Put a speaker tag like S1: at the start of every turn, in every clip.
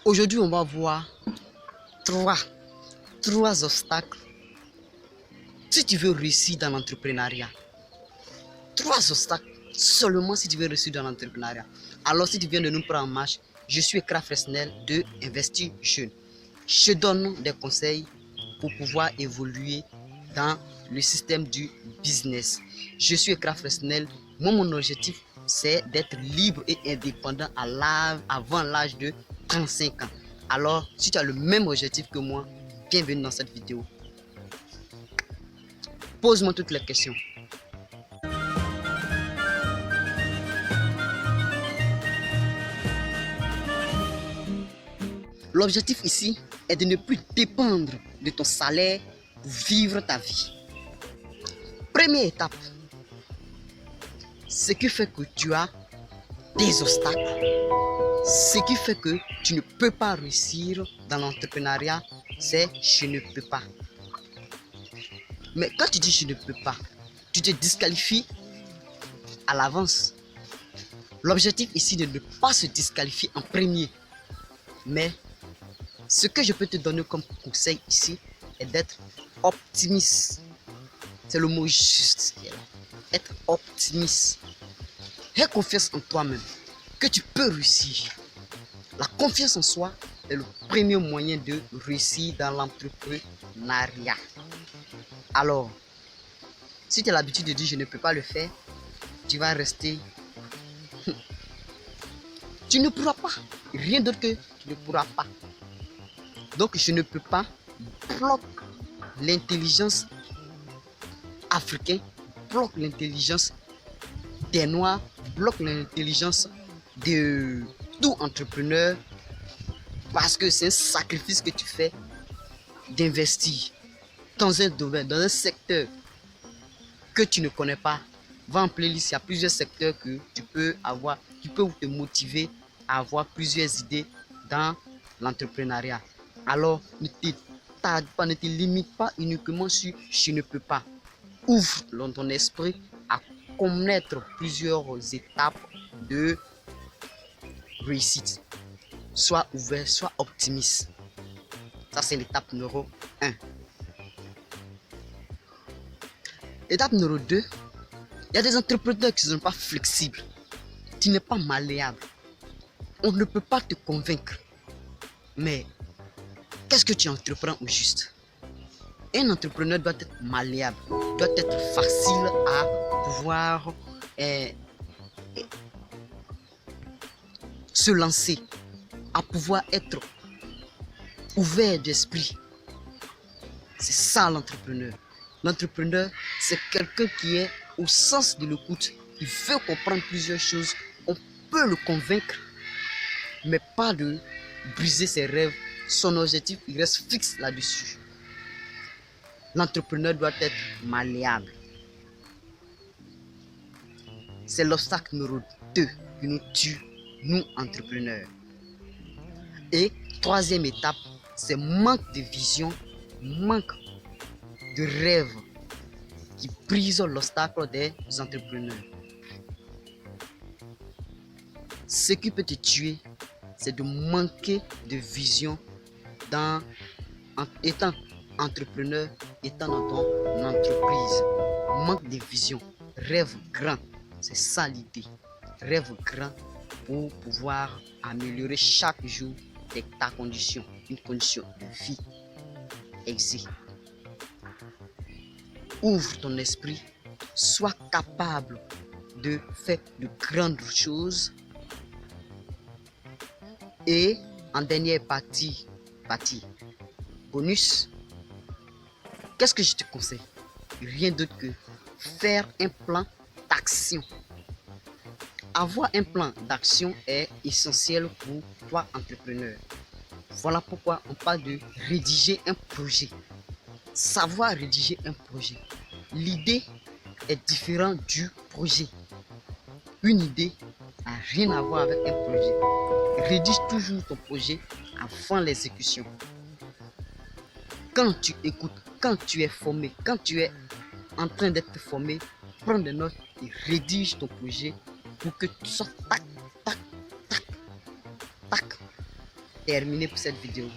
S1: Aujourd'hui, on va voir trois obstacles si tu veux réussir dans l'entrepreneuriat. Trois obstacles seulement si tu veux réussir dans l'entrepreneuriat. Alors, si tu viens de nous prendre en marche, je suis Ekra Fresnel de Investir Jeune. Je donne des conseils pour pouvoir évoluer dans le système du business. Je suis Ekra Fresnel. Moi, mon objectif, c'est d'être libre et indépendant avant l'âge de 35 ans. Alors, si tu as le même objectif que moi, bienvenue dans cette vidéo. Pose-moi toutes les questions. L'objectif ici est de ne plus dépendre de ton salaire pour vivre ta vie. Première étape, ce qui fait que tu as des obstacles, ce qui fait que tu ne peux pas réussir dans l'entrepreneuriat, c'est je ne peux pas. Mais quand tu dis je ne peux pas, tu te disqualifies à l'avance. L'objectif ici est de ne pas se disqualifier en premier. Mais ce que je peux te donner comme conseil ici est d'être optimiste. C'est le mot juste qui est là. Être optimiste. Aie confiance en toi-même, que tu peux réussir. La confiance en soi est le premier moyen de réussir dans l'entrepreneuriat. Alors, si tu as l'habitude de dire je ne peux pas le faire, tu vas rester. Tu ne pourras pas. Rien d'autre que tu ne pourras pas. Donc, je ne peux pas bloque l'intelligence africaine, bloque l'intelligence des Noirs, bloque l'intelligence de tout entrepreneur parce que c'est un sacrifice que tu fais d'investir dans un domaine, dans un secteur que tu ne connais pas. Va en playlist, il y a plusieurs secteurs que tu peux avoir, qui peuvent te motiver à avoir plusieurs idées dans l'entrepreneuriat. Alors, ne te limite pas uniquement sur je ne peux pas. Ouvre ton esprit à connaître plusieurs étapes de réussite. Sois ouvert, sois optimiste. Ça, c'est l'étape numéro 1. Étape numéro 2, il y a des entrepreneurs qui ne sont pas flexibles. Tu n'es pas malléable. On ne peut pas te convaincre. Mais qu'est-ce que tu entreprends au juste? Un entrepreneur doit être malléable, doit être facile à pouvoir se lancer, à pouvoir être ouvert d'esprit. C'est ça l'entrepreneur. L'entrepreneur, c'est quelqu'un qui est au sens de l'écoute. Il veut comprendre plusieurs choses. On peut le convaincre, mais pas de briser ses rêves. Son objectif, il reste fixe là-dessus. L'entrepreneur doit être malléable. C'est l'obstacle numéro 2 qui nous tue, nous entrepreneurs. Et troisième étape, c'est manque de vision, manque de rêve qui brise l'obstacle des entrepreneurs. Ce qui peut te tuer, c'est de manquer de vision en étant entrepreneur, étant dans ton entreprise. Manque de vision, rêve grand, c'est ça l'idée. Rêve grand pour pouvoir améliorer chaque jour ta condition, une condition de vie aisée. Ouvre ton esprit, sois capable de faire de grandes choses. Et en dernière partie bonus, qu'est-ce que je te conseille? Rien d'autre que faire un plan d'action. Avoir un plan d'action est essentiel pour toi, entrepreneur. Voilà pourquoi on parle de rédiger un projet. Savoir rédiger un projet. L'idée est différente du projet. Une idée n'a rien à voir avec un projet. Rédige toujours ton projet avant l'exécution. Quand tu écoutes, quand tu es formé, quand tu es en train d'être formé, prends des notes et rédige ton projet pour que tu sois tac, tac, tac, tac. terminé pour cette vidéo.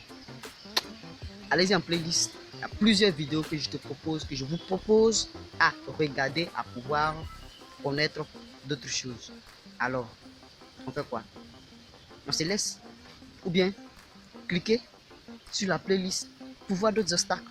S1: Allez-y en playlist. Il y a plusieurs vidéos que je vous propose à regarder, à pouvoir connaître d'autres choses. Alors, on fait quoi? On se laisse? Ou bien, cliquez sur la playlist pour voir d'autres obstacles.